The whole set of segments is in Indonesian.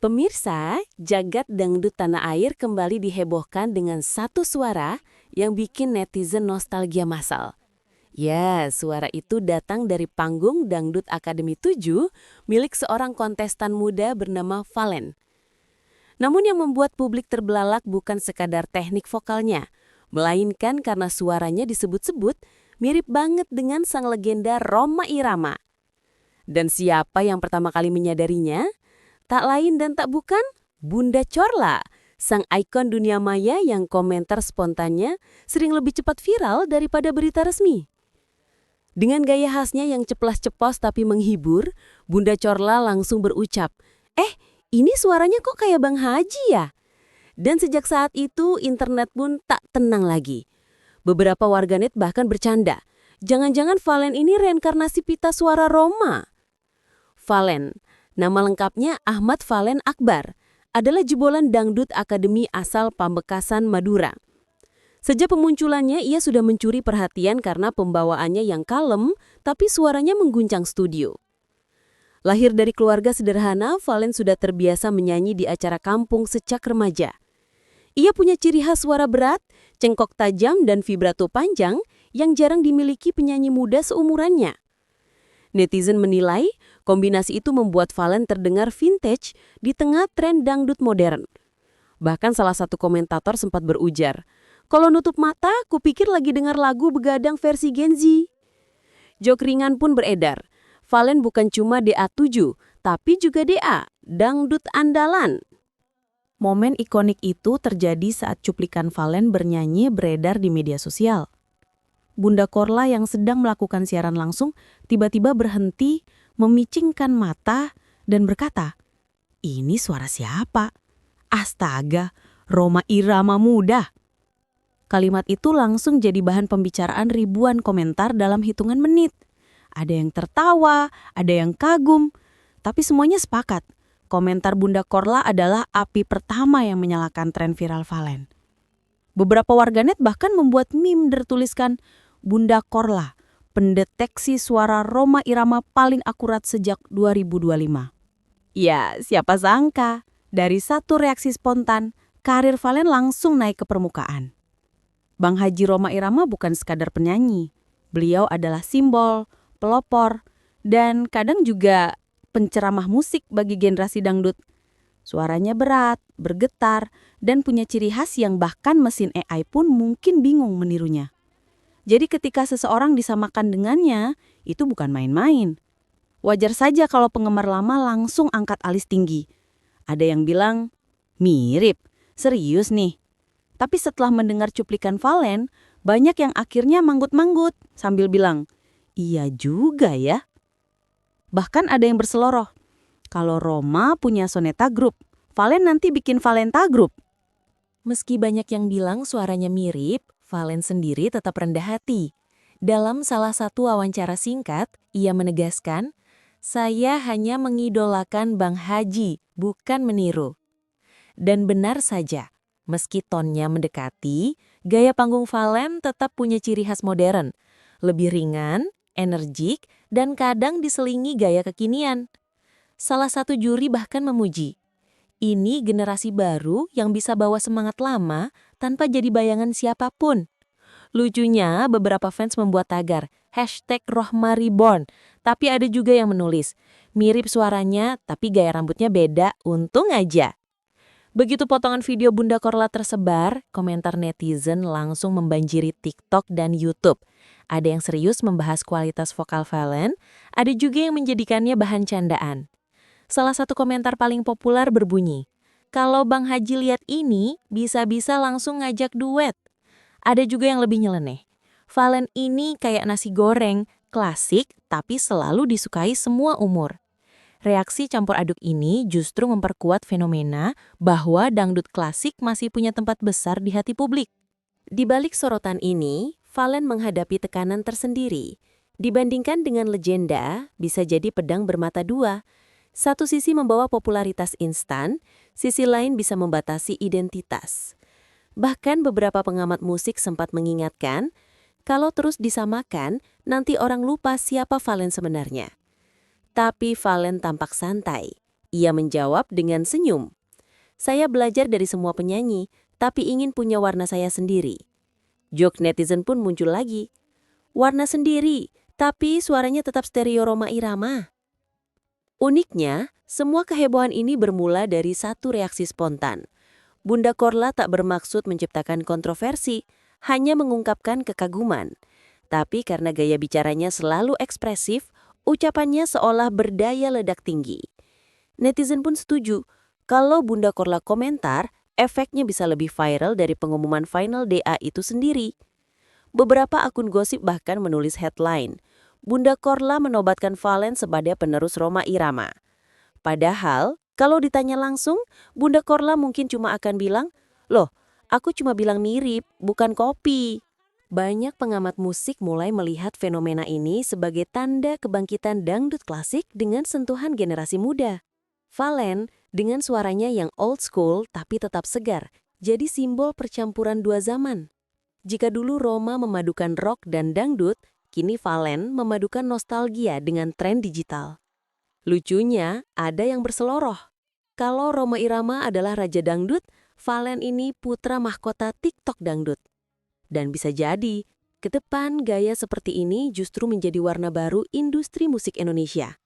Pemirsa, jagat dangdut tanah air kembali dihebohkan dengan satu suara yang bikin netizen nostalgia massal. Ya, suara itu datang dari panggung Dangdut Akademi 7 milik seorang kontestan muda bernama Valen. Namun yang membuat publik terbelalak bukan sekadar teknik vokalnya, melainkan karena suaranya disebut-sebut mirip banget dengan sang legenda Rhoma Irama. Dan siapa yang pertama kali menyadarinya? Tak lain dan tak bukan Bunda Corla, sang ikon dunia maya yang komentar spontannya sering lebih cepat viral daripada berita resmi. Dengan gaya khasnya yang ceplas-ceplos tapi menghibur, Bunda Corla langsung berucap, ini suaranya kok kayak Bang Haji ya?" Dan sejak saat itu internet pun tak tenang lagi. Beberapa warganet bahkan bercanda, jangan-jangan Valen ini reinkarnasi pita suara Roma. Valen, nama lengkapnya Ahmad Valen Akbar, adalah jebolan dangdut akademi asal Pamekasan, Madura. Sejak pemunculannya, ia sudah mencuri perhatian karena pembawaannya yang kalem, tapi suaranya mengguncang studio. Lahir dari keluarga sederhana, Valen sudah terbiasa menyanyi di acara kampung sejak remaja. Ia punya ciri khas suara berat, cengkok tajam, dan vibrato panjang yang jarang dimiliki penyanyi muda seumurannya. Netizen menilai kombinasi itu membuat Valen terdengar vintage di tengah tren dangdut modern. Bahkan salah satu komentator sempat berujar, "Kalau nutup mata, kupikir lagi dengar lagu begadang versi Gen Z." Jok ringan pun beredar. Valen bukan cuma DA7, tapi juga DA, dangdut andalan. Momen ikonik itu terjadi saat cuplikan Valen bernyanyi beredar di media sosial. Bunda Corla yang sedang melakukan siaran langsung tiba-tiba berhenti, memicingkan mata, dan berkata, "Ini suara siapa? Astaga, Rhoma Irama muda." Kalimat itu langsung jadi bahan pembicaraan ribuan komentar dalam hitungan menit. Ada yang tertawa, ada yang kagum, tapi semuanya sepakat. Komentar Bunda Corla adalah api pertama yang menyalakan tren viral Valen. Beberapa warganet bahkan membuat meme bertuliskan, "Bunda Corla, pendeteksi suara Rhoma Irama paling akurat sejak 2025. Ya, siapa sangka, dari satu reaksi spontan, karir Valen langsung naik ke permukaan. Bang Haji Rhoma Irama bukan sekadar penyanyi. Beliau adalah simbol, pelopor, dan kadang juga penceramah musik bagi generasi dangdut. Suaranya berat, bergetar, dan punya ciri khas yang bahkan mesin AI pun mungkin bingung menirunya. Jadi ketika seseorang disamakan dengannya, itu bukan main-main. Wajar saja kalau penggemar lama langsung angkat alis tinggi. Ada yang bilang, "Mirip, serius nih." Tapi setelah mendengar cuplikan Valen, banyak yang akhirnya manggut-manggut sambil bilang, "Iya juga ya." Bahkan ada yang berseloroh, kalau Rhoma punya Soneta Group, Valen nanti bikin Valenta Group. Meski banyak yang bilang suaranya mirip, Valen sendiri tetap rendah hati. Dalam salah satu wawancara singkat, ia menegaskan, "Saya hanya mengidolakan Bang Haji, bukan meniru." Dan benar saja, meski tonnya mendekati, gaya panggung Valen tetap punya ciri khas modern, lebih ringan, energik, dan kadang diselingi gaya kekinian. Salah satu juri bahkan memuji, "Ini generasi baru yang bisa bawa semangat lama tanpa jadi bayangan siapapun." Lucunya, beberapa fans membuat tagar #Rhoma Reborn, tapi ada juga yang menulis, "Mirip suaranya, tapi gaya rambutnya beda, untung aja." Begitu potongan video Bunda Corla tersebar, komentar netizen langsung membanjiri TikTok dan YouTube. Ada yang serius membahas kualitas vokal Valen, ada juga yang menjadikannya bahan candaan. Salah satu komentar paling populer berbunyi, "Kalau Bang Haji lihat ini, bisa-bisa langsung ngajak duet." Ada juga yang lebih nyeleneh, "Valen ini kayak nasi goreng, klasik tapi selalu disukai semua umur." Reaksi campur aduk ini justru memperkuat fenomena bahwa dangdut klasik masih punya tempat besar di hati publik. Di balik sorotan ini, Valen menghadapi tekanan tersendiri. Dibandingkan dengan legenda, bisa jadi pedang bermata dua. Satu sisi membawa popularitas instan, sisi lain bisa membatasi identitas. Bahkan beberapa pengamat musik sempat mengingatkan, kalau terus disamakan, nanti orang lupa siapa Valen sebenarnya. Tapi Valen tampak santai. Ia menjawab dengan senyum. Saya belajar dari semua penyanyi, tapi ingin punya warna saya sendiri. Jok netizen pun muncul lagi. Warna sendiri, tapi suaranya tetap stereo Rhoma Irama. Uniknya, semua kehebohan ini bermula dari satu reaksi spontan. Bunda Korla tak bermaksud menciptakan kontroversi, hanya mengungkapkan kekaguman. Tapi karena gaya bicaranya selalu ekspresif, ucapannya seolah berdaya ledak tinggi. Netizen pun setuju, kalau Bunda Korla komentar, efeknya bisa lebih viral dari pengumuman final DA itu sendiri. Beberapa akun gosip bahkan menulis headline, Bunda Korla menobatkan Valen sebagai penerus Rhoma Irama. Padahal, kalau ditanya langsung, Bunda Korla mungkin cuma akan bilang, "Loh, aku cuma bilang mirip, bukan copy." Banyak pengamat musik mulai melihat fenomena ini sebagai tanda kebangkitan dangdut klasik dengan sentuhan generasi muda. Valen, dengan suaranya yang old school tapi tetap segar, jadi simbol percampuran dua zaman. Jika dulu Rhoma memadukan rock dan dangdut, kini Valen memadukan nostalgia dengan tren digital. Lucunya, ada yang berseloroh. Kalau Rhoma Irama adalah raja dangdut, Valen ini putra mahkota TikTok dangdut. Dan bisa jadi, ke depan gaya seperti ini justru menjadi warna baru industri musik Indonesia.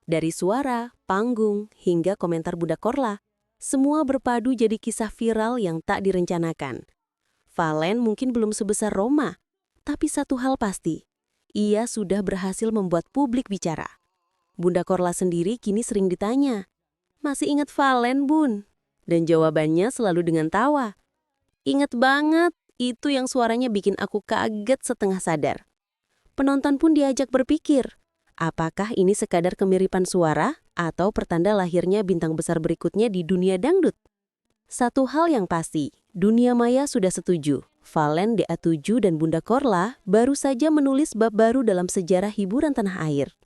Dari suara, panggung, hingga komentar Bunda Korla, semua berpadu jadi kisah viral yang tak direncanakan. Valen mungkin belum sebesar Rhoma, tapi satu hal pasti, ia sudah berhasil membuat publik bicara. Bunda Korla sendiri kini sering ditanya, "Masih ingat Valen, Bun?" Dan jawabannya selalu dengan tawa. "Ingat banget, itu yang suaranya bikin aku kaget setengah sadar." Penonton pun diajak berpikir, apakah ini sekadar kemiripan suara atau pertanda lahirnya bintang besar berikutnya di dunia dangdut? Satu hal yang pasti, dunia maya sudah setuju. Valen, DA7 dan Bunda Korla baru saja menulis bab baru dalam sejarah hiburan tanah air.